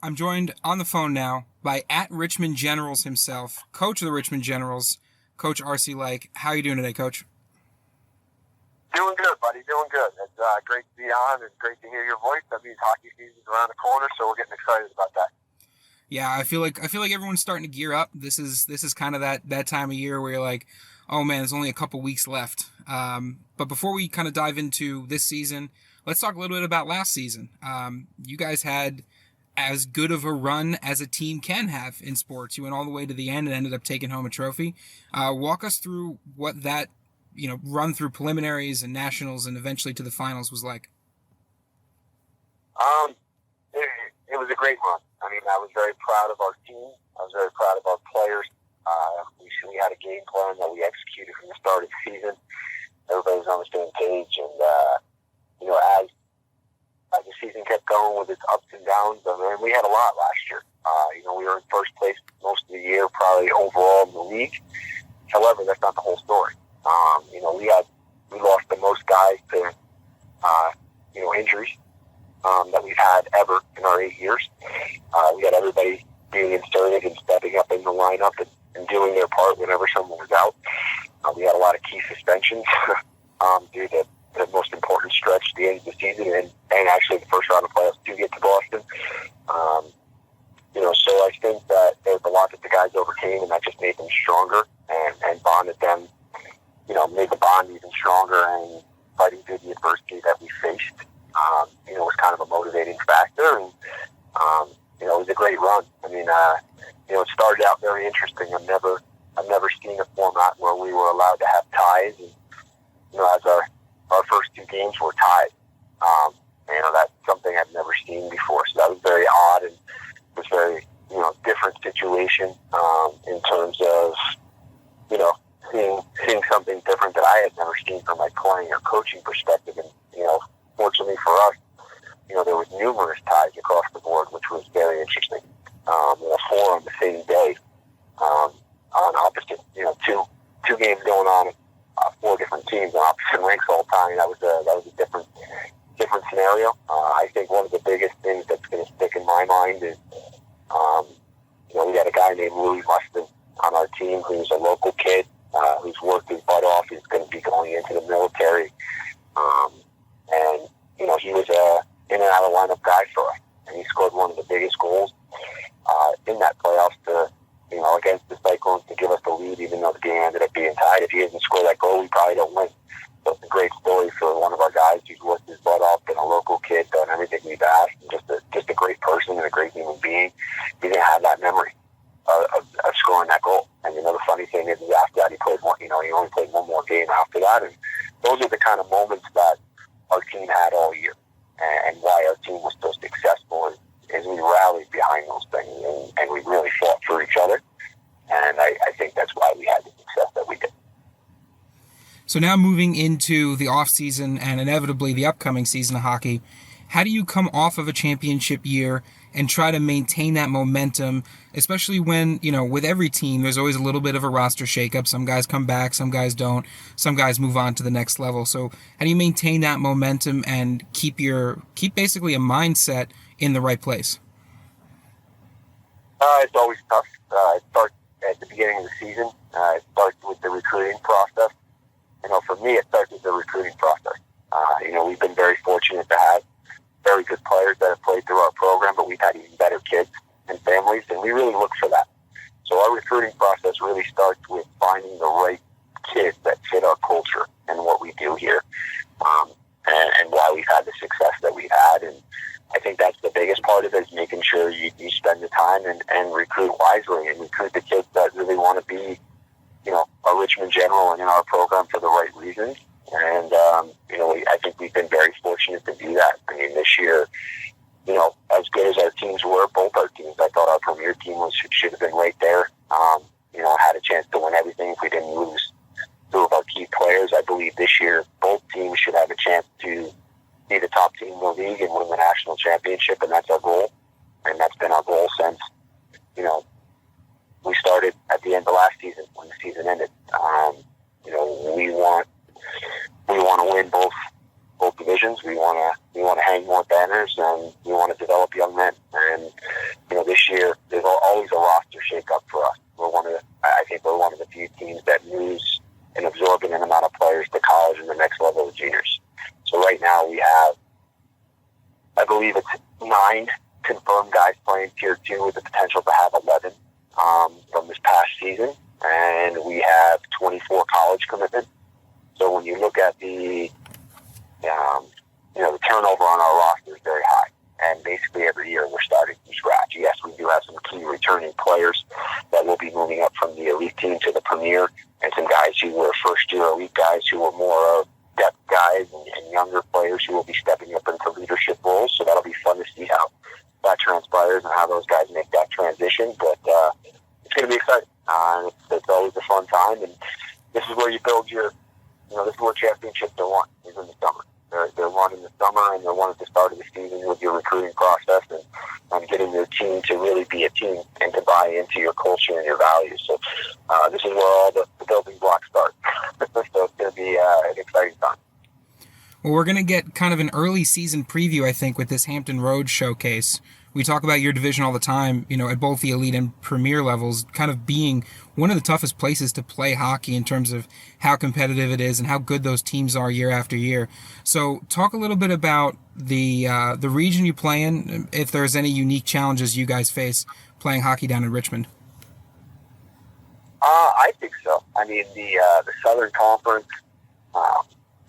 I'm joined on the phone now by at Richmond Generals himself, coach of the Richmond Generals, Coach R.C. Lyke. How are you doing today, Coach? Doing good, buddy. Doing good. It's great to be on. It's great to hear your voice. That means hockey season's around the corner, so we're getting excited about that. Yeah, I feel like everyone's starting to gear up. This is kind of that time of year where you're like, oh man, there's only a couple weeks left. But before we kind of dive into this season, let's talk a little bit about last season. You guys had as good of a run as a team can have in sports. You went all the way to the end and ended up taking home a trophy. Walk us through what that run through preliminaries and nationals and eventually to the finals was like. It was a great run. I mean, I was very proud of our team. I was very proud of our players. We had a game plan that we executed from the start of the season. Everybody was on the same page, and as the season kept going with its ups and downs, I mean, we had a lot last year. We were in first place most of the year, probably overall in the league. However, that's not the whole story. We lost the most guys to injuries that we've had ever in our 8 years. We had everybody being inserted and stepping up in the lineup and doing their part whenever someone was out. We had a lot of key suspensions due to the most important stretch at the end of the season and actually the first round of playoffs to get to Boston. So I think that there's a lot that the guys overcame, and that just made them stronger and bonded them, made the bond even stronger, and fighting through the adversity that we faced, was kind of a motivating factor, and it was a great run. I mean, it started out very interesting. I've never seen a format where we were allowed to have ties, and as our first two games were tied. That's something I've never seen before. So that was very odd and was very different situation in terms of seeing something different that I had never seen from my playing or coaching perspective. And fortunately for us, there was numerous ties across the board, which was very interesting. 4 on the same day, on opposite, two games going on, 4 different teams on opposite rinks all the time. That was a different scenario. I think one of the biggest things that's going to stick in my mind is, we had a guy named Louis Mustin on our team who's a local kid who's worked his butt off. He's going to be going into the military, and he was a in and out of lineup guy for us, and he scored one of the biggest goals in that playoffs to against the Cyclones to give us the lead, even though the game ended up being tied. If he doesn't score that goal, we probably don't win. So it's a great story for one of our guys who's worked his butt off, and a local kid, done everything we've asked, and just a great person and a great human being. He didn't have that memory of scoring that goal. And the funny thing is after that he played one. He only played one more game after that, and those are the kind of moments that our team had all year, and why our team was so successful is we rallied behind those things, and we really fought for each other. And I think that's why we had the success that we did. So now moving into the off season and inevitably the upcoming season of hockey, how do you come off of a championship year and try to maintain that momentum, especially when, with every team, there's always a little bit of a roster shakeup. Some guys come back, some guys don't, some guys move on to the next level. So how do you maintain that momentum and keep basically a mindset in the right place? It's always tough. It starts at the beginning of the season. It starts with the recruiting process. For me, it starts with the recruiting process. We've been very fortunate to have very good players that have played through our program, but we've had even better kids and families, and we really look for that. So our recruiting process really starts with finding the right kids that fit our culture and what we do here, and why we've had the success that we've had. And I think that's the biggest part of it, is making sure you spend the time and recruit wisely and recruit the kids that really want to be, a Richmond General and in our program for the right reasons. And, I think we've been very fortunate to do that. I mean, this year, as good as our teams were, both our teams, I thought our premier team should have been right there. Had a chance to win everything if we didn't lose 2 of our key players. I believe this year both teams should have a chance to be the top team in the league and win the national championship, and that's our goal. And that's been our goal since, we started at the end of last season when the season ended. We want to win both divisions. We want to hang more banners, and we want to develop young men. And this year, there's always a roster shakeup for us. I think we're one of the few teams that lose an exorbitant amount of players to college and the next level of juniors. So right now we have, I believe it's 9 confirmed guys playing Tier 2 with the potential to have 11 from this past season. And we have 24 college commitments. So when you look at the turnover on our roster is very high. And basically every year we're starting from scratch. Yes, we do have some key returning players that will be moving up from the elite team to the premier, and some guys who were first-year elite guys who were more of depth guys and younger players who will be stepping up into leadership roles. So that'll be fun to see how that transpires and how those guys make that transition. But it's going to be exciting. It's always a fun time, and this is where you build your, this is where championships are won, is in the summer. They're won in the summer, and they're won at the start of the season with your recruiting process and getting your team to really be a team and to buy into your culture and your values. So this is where all the building blocks start. So it's going to be an exciting time. Well, we're going to get kind of an early season preview, I think, with this Hampton Roads showcase. We talk about your division all the time, at both the elite and premier levels, kind of being one of the toughest places to play hockey in terms of how competitive it is and how good those teams are year after year. So talk a little bit about the region you play in, if there's any unique challenges you guys face playing hockey down in Richmond. I think so. I mean, the Southern Conference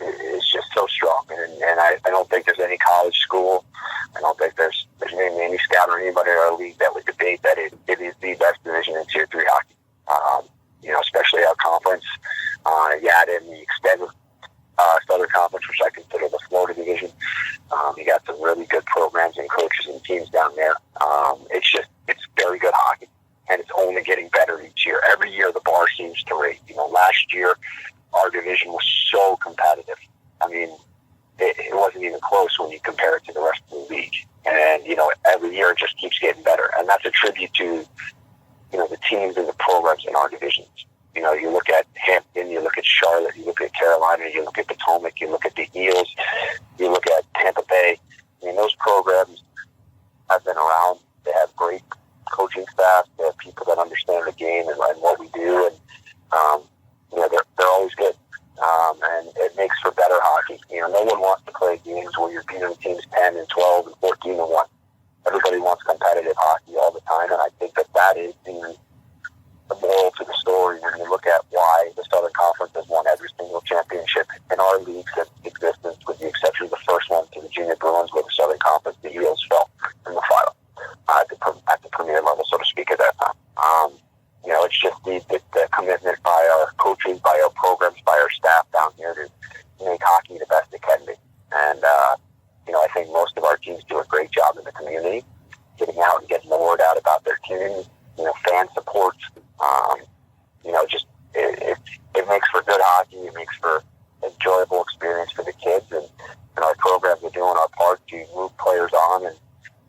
is just so strong, and I don't think there's any college school. I don't think there's any scout or anybody in our league that would debate that it is the best division in Tier 3 hockey. Especially our conference. You add in the extended Southern Conference, which I consider the Florida division. You got some really good programs and coaches and teams down there. It's very good hockey, and it's only getting better each year. Every year the bar seems to raise. Last year our division was so competitive. I mean, it wasn't even close when you compare it to the rest of the league. And, every year it just keeps getting better. And that's a tribute to, the teams and the programs in our divisions. You look at Hampton, you look at Charlotte, you look at Carolina, you look at Potomac, you look at the Eels, you look at Tampa Bay. I mean, those programs have been around. They have great coaching staff. They have people that understand the game and what we do. And, they're always good. And it makes for better hockey. No one wants to play games where you're beating teams 10 and 12 and 14 and 1. Everybody wants competitive hockey all the time, and I think that is the moral to the story when you look at why the Southern Conference has won every single championship in our leagues in existence, with the exception of the first one to the Junior Bruins, where the Southern Conference, the Eels fell in the final at the premier level, so to speak, at that time. It's just the commitment by our coaches, by our programs, by our staff down here to make hockey the best it can be. And, I think most of our teams do a great job in the community, getting out and getting the word out about their teams, fan support. It makes for good hockey. It makes for enjoyable experience for the kids. And our programs are doing our part to move players on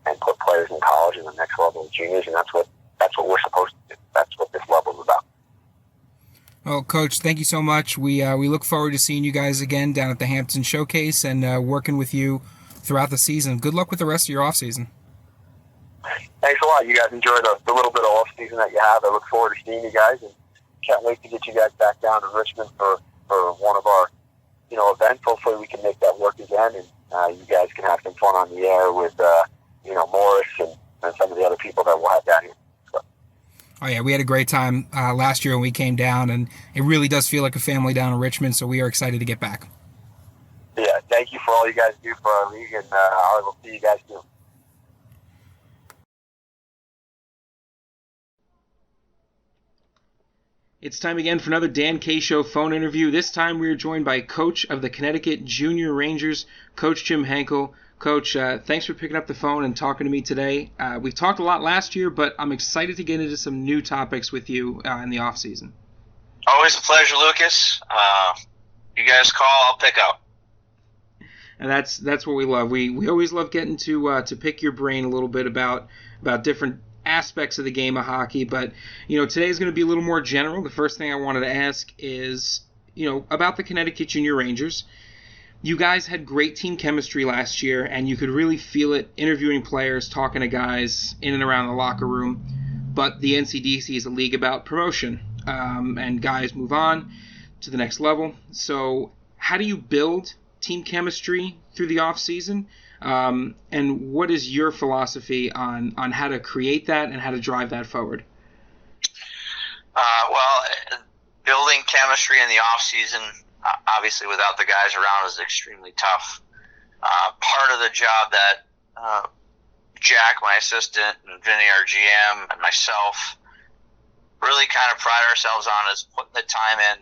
and put players in college and the next level of juniors. And that's what we're supposed to do. That's what this level is about. Well, Coach, thank you so much. We look forward to seeing you guys again down at the Hampton Showcase and working with you throughout the season. Good luck with the rest of your off season. Thanks a lot. You guys enjoy the little bit of off season that you have. I look forward to seeing you guys, and can't wait to get you guys back down to Richmond for one of our events. Hopefully we can make that work again, and you guys can have some fun on the air with Morris and some of the other people that we'll have down here. So. Oh yeah, we had a great time last year when we came down, and it really does feel like a family down in Richmond, so we are excited to get back. Yeah, thank you for all you guys do for our league, and I will see you guys soon. It's time again for another Dan K Show phone interview. This time we are joined by coach of the Connecticut Junior Rangers, Coach Jim Henkel. Coach, thanks for picking up the phone and talking to me today. We talked a lot last year, but I'm excited to get into some new topics with you in the off season. Always a pleasure, Lucas. You guys call, I'll pick up. And that's what we love. We always love getting to pick your brain a little bit about different aspects of the game of hockey. But today's going to be a little more general. The first thing I wanted to ask is about the Connecticut Junior Rangers. you guys had great team chemistry last year, and you could really feel it interviewing players, talking to guys in and around the locker room. But the NCDC is a league about promotion, and guys move on to the next level. So how do you build team chemistry through the off season? And what is your philosophy on how to create that and how to drive that forward? Well, building chemistry in the off season, obviously without the guys around, is extremely tough. Part of the job that Jack, my assistant, and Vinny, our GM, and myself really kind of pride ourselves on is putting the time in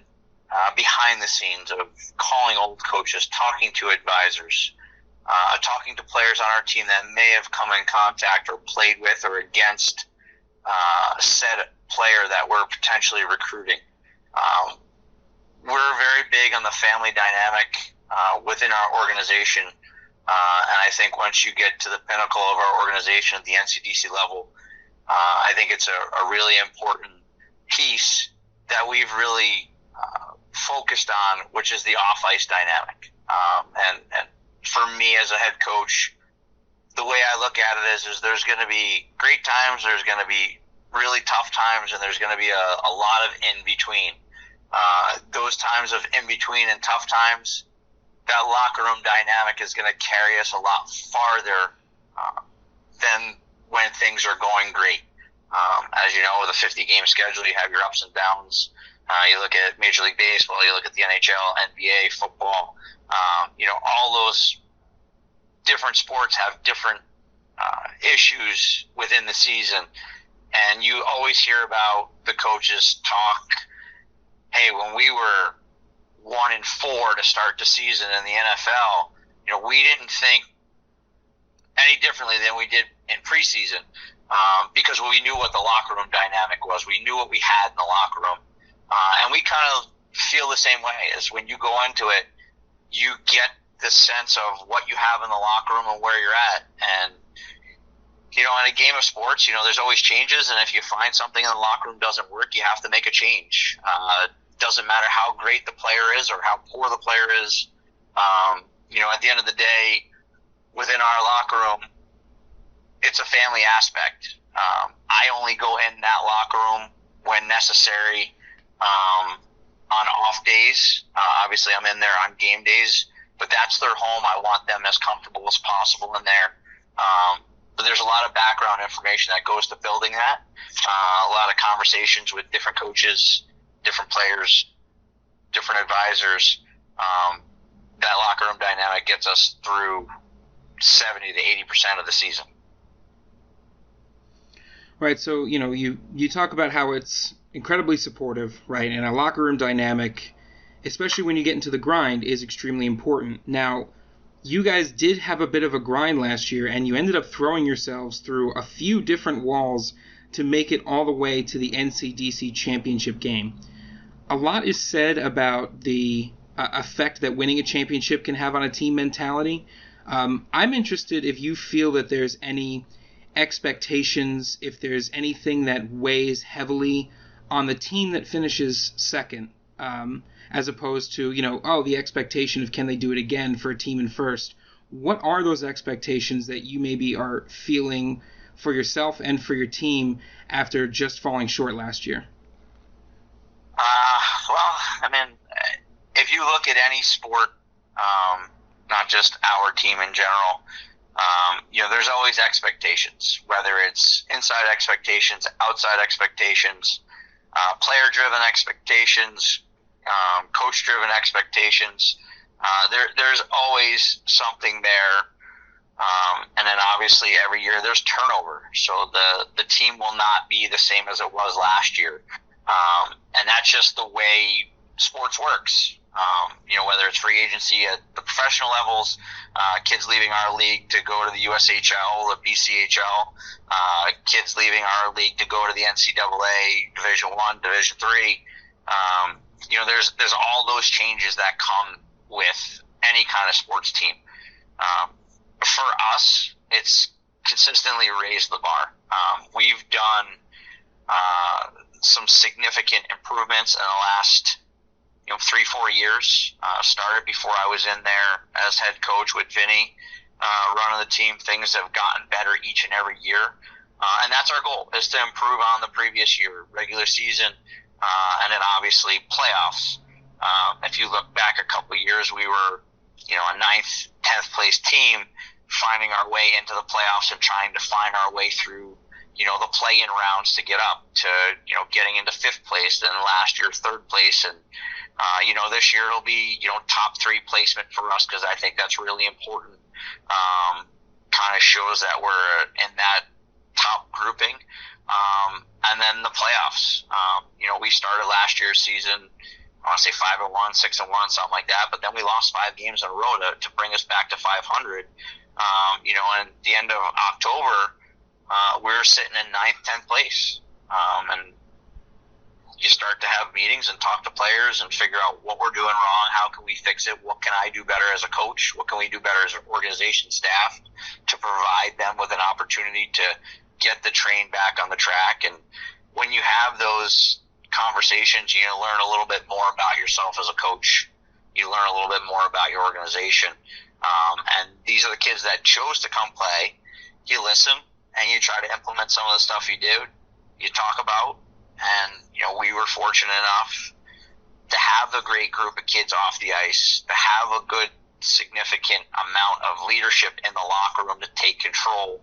behind the scenes of calling old coaches, talking to advisors, talking to players on our team that may have come in contact or played with or against said player that we're potentially recruiting. We're very big on the family dynamic within our organization, and I think once you get to the pinnacle of our organization at the NCDC level, I think it's a really important piece that we've really focused on, which is the off-ice dynamic. And for me as a head coach, the way I look at it is there's going to be great times, there's going to be really tough times, and there's going to be a lot of in-between. Those times of in-between and tough times, that locker room dynamic is going to carry us a lot farther than when things are going great. As you know, with a 50-game schedule, you have your ups and downs. You look at Major League Baseball, you look at the NHL, NBA, football. All those different sports have different issues within the season. And you always hear about the coaches talk, hey, when we were 1-4 to start the season in the NFL, we didn't think any differently than we did in preseason because we knew what the locker room dynamic was. We knew what we had in the locker room. And we kind of feel the same way as when you go into it, you get the sense of what you have in the locker room and where you're at. And, in a game of sports, there's always changes. And if you find something in the locker room doesn't work, you have to make a change. Doesn't matter how great the player is or how poor the player is. At the end of the day, within our locker room, it's a family aspect. I only go in that locker room when necessary on off days. Obviously, I'm in there on game days, but that's their home. I want them as comfortable as possible in there. But there's a lot of background information that goes to building that. A lot of conversations with different coaches, different players, different advisors. That locker room dynamic gets us through 70 to 80% of the season. Right, so, you talk about how it's incredibly supportive, right, and a locker room dynamic, especially when you get into the grind, is extremely important. Now, you guys did have a bit of a grind last year, and you ended up throwing yourselves through a few different walls to make it all the way to the NCDC championship game. A lot is said about the effect that winning a championship can have on a team mentality. I'm interested if you feel that there's any expectations, if there's anything that weighs heavily on the team that finishes second, as opposed to, the expectation of can they do it again for a team in first. What are those expectations that you maybe are feeling for yourself and for your team after just falling short last year? If you look at any sport, not just our team in general, there's always expectations, whether it's inside expectations, outside expectations, player-driven expectations, coach-driven expectations. There's always something there. And then obviously every year there's turnover. So the team will not be the same as it was last year. And that's just the way sports works. Whether it's free agency at the professional levels, kids leaving our league to go to the USPHL, the BCHL, kids leaving our league to go to the NCAA, Division I, Division III. There's all those changes that come with any kind of sports team. For us, it's consistently raised the bar. We've done some significant improvements in the last 3-4 years. Started before I was in there as head coach with Vinny, running the team. Things have gotten better each and every year. And that's our goal, is to improve on the previous year, regular season, and then obviously playoffs. If you look back a couple of years, we were, a 9th, 10th place team, finding our way into the playoffs and trying to find our way through, the play-in rounds to get up to, getting into 5th place, then last year 3rd place. And, this year it'll be, top 3 placement for us, because I think that's really important. Kind of shows that we're in that top grouping. And then the playoffs. We started last year's season, I want to say 5-1, 6-1, something like that. But then we lost 5 games in a row to bring us back to 500. And at the end of October, we were sitting in 9th, 10th place. And you start to have meetings and talk to players and figure out what we're doing wrong. How can we fix it? What can I do better as a coach? What can we do better as an organization staff to provide them with an opportunity to get the train back on the track? And when you have those conversations, you learn a little bit more about yourself as a coach. You learn a little bit more about your organization. And these are the kids that chose to come play. You listen and you try to implement some of the stuff you do, you talk about. And, we were fortunate enough to have a great group of kids off the ice, to have a good, significant amount of leadership in the locker room to take control.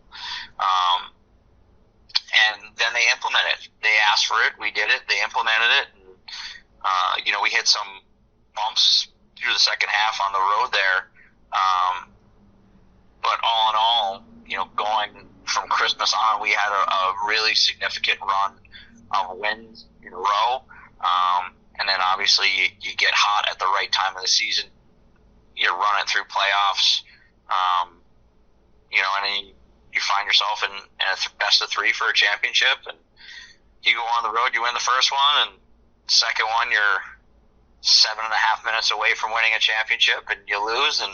And then they implemented it. They asked for it. We did it. They implemented it. And, we hit some bumps through the second half on the road there. But all in all, going from Christmas on, we had a really significant run of wins in a row. And then obviously you get hot at the right time of the season. You run it through playoffs. And then you find yourself in a best of 3 for a championship, and you go on the road, you win the first one, and second one you're 7.5 minutes away from winning a championship, and you lose, and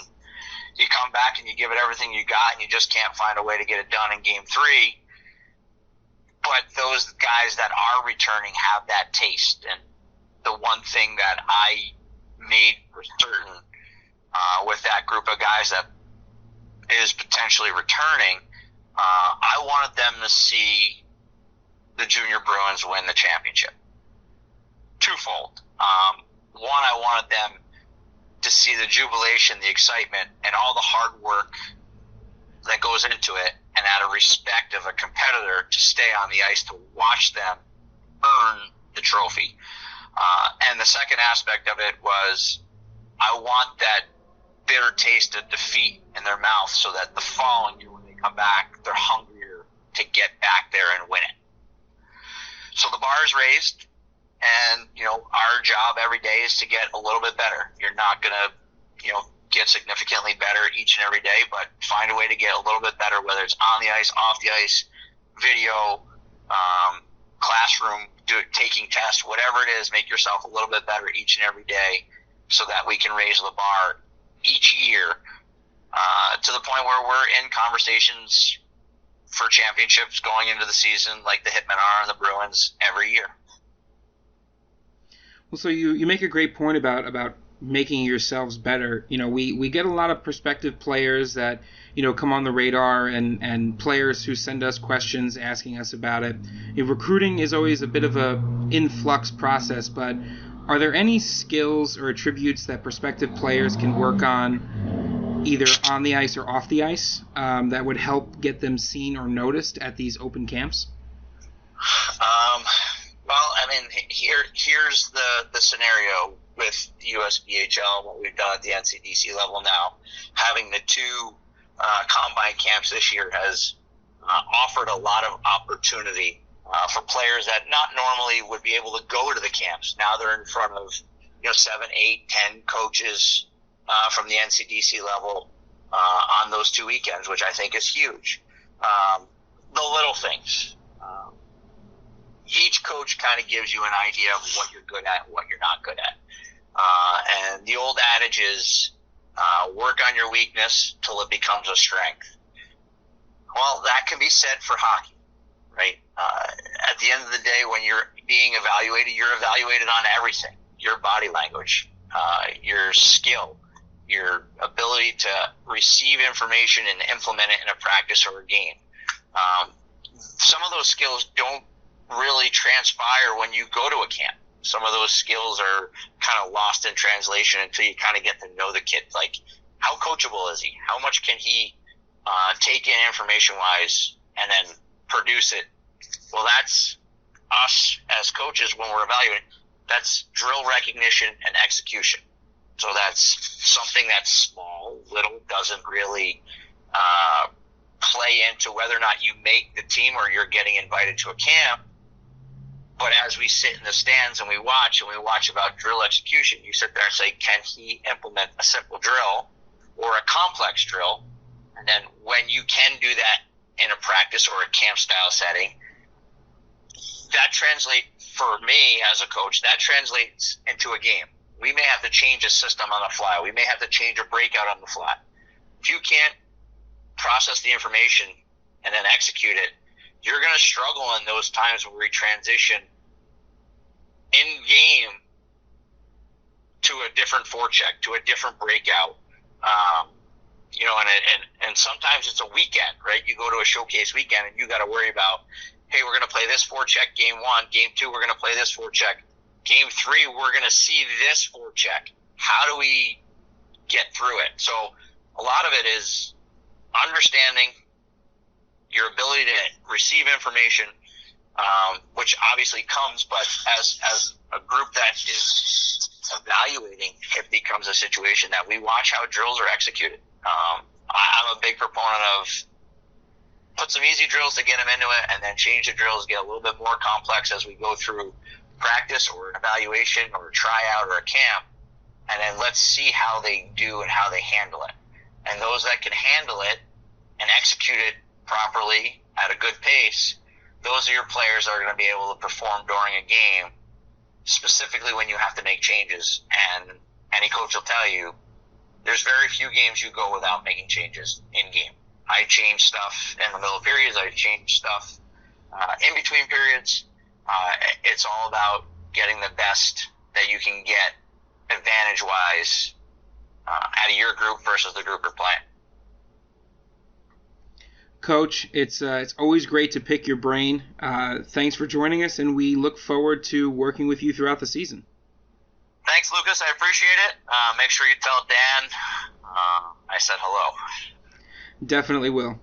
you come back and you give it everything you got, and you just can't find a way to get it done in game 3. But those guys that are returning have that taste. And the one thing that I made for certain with that group of guys that is potentially returning, I wanted them to see the Junior Bruins win the championship. Twofold. One, I wanted them to see the jubilation, the excitement, and all the hard work that goes into it, and out of respect of a competitor, to stay on the ice to watch them earn the trophy. And the second aspect of it was, I want that bitter taste of defeat in their mouth, so that the following year when they come back, they're hungrier to get back there and win it. So the bar is raised, and our job every day is to get a little bit better. You're not going to get significantly better each and every day, but find a way to get a little bit better, whether it's on the ice, off the ice, video, classroom, taking tests, whatever it is. Make yourself a little bit better each and every day, so that we can raise the bar each year to the point where we're in conversations for championships going into the season, like the Hitmen are and the Bruins every year. Well, so you make a great point about making yourselves better. We get a lot of prospective players that come on the radar, and players who send us questions asking us about it. Recruiting is always a bit of a influx process, but are there any skills or attributes that prospective players can work on, either on the ice or off the ice, that would help get them seen or noticed at these open camps? Well, here's the scenario with the USPHL and what we've done at the NCDC level now. Having the 2 combine camps this year has offered a lot of opportunity for players that not normally would be able to go to the camps. Now they're in front of 7, 8, 10 coaches from the NCDC level on those 2 weekends, which I think is huge. The little things. Each coach kind of gives you an idea of what you're good at and what you're not good at. And the old adage is, work on your weakness till it becomes a strength. Well, that can be said for hockey, right? At the end of the day, when you're being evaluated, you're evaluated on everything. your body language, your skill, your ability to receive information and implement it in a practice or a game. Some of those skills don't really transpire when you go to a camp. Some of those skills are kind of lost in translation until you kind of get to know the kid. Like, how coachable is he? How much can he take in information-wise and then produce it? Well, that's us as coaches when we're evaluating. That's drill recognition and execution. So that's something that's small, little, doesn't really play into whether or not you make the team or you're getting invited to a camp. But as we sit in the stands and we watch about drill execution, you sit there and say, can he implement a simple drill or a complex drill? And then when you can do that in a practice or a camp style setting, that translates, for me as a coach, that translates into a game. We may have to change a system on the fly. We may have to change a breakout on the fly. If you can't process the information and then execute it, you're going to struggle in those times where we transition in game to a different forecheck, to a different breakout. And sometimes it's a weekend, right? You go to a showcase weekend and you got to worry about, hey, we're going to play this forecheck game 1. Game 2, we're going to play this forecheck. Game 3, we're going to see this forecheck. How do we get through it? So a lot of it is understanding your ability to receive information, which obviously comes, but as a group that is evaluating, it becomes a situation that we watch how drills are executed. I'm a big proponent of put some easy drills to get them into it, and then change the drills, get a little bit more complex as we go through practice or an evaluation or a tryout or a camp, and then let's see how they do and how they handle it. And those that can handle it and execute it properly at a good pace, those are your players that are going to be able to perform during a game, specifically when you have to make changes. And any coach will tell you, there's very few games you go without making changes in game. I change stuff in the middle of periods. I change stuff in between periods. It's all about getting the best that you can get advantage-wise out of your group versus the group you're playing. Coach, it's always great to pick your brain. Thanks for joining us, and we look forward to working with you throughout the season. Thanks, Lucas. I appreciate it. Make sure you tell Dan I said hello. Definitely will.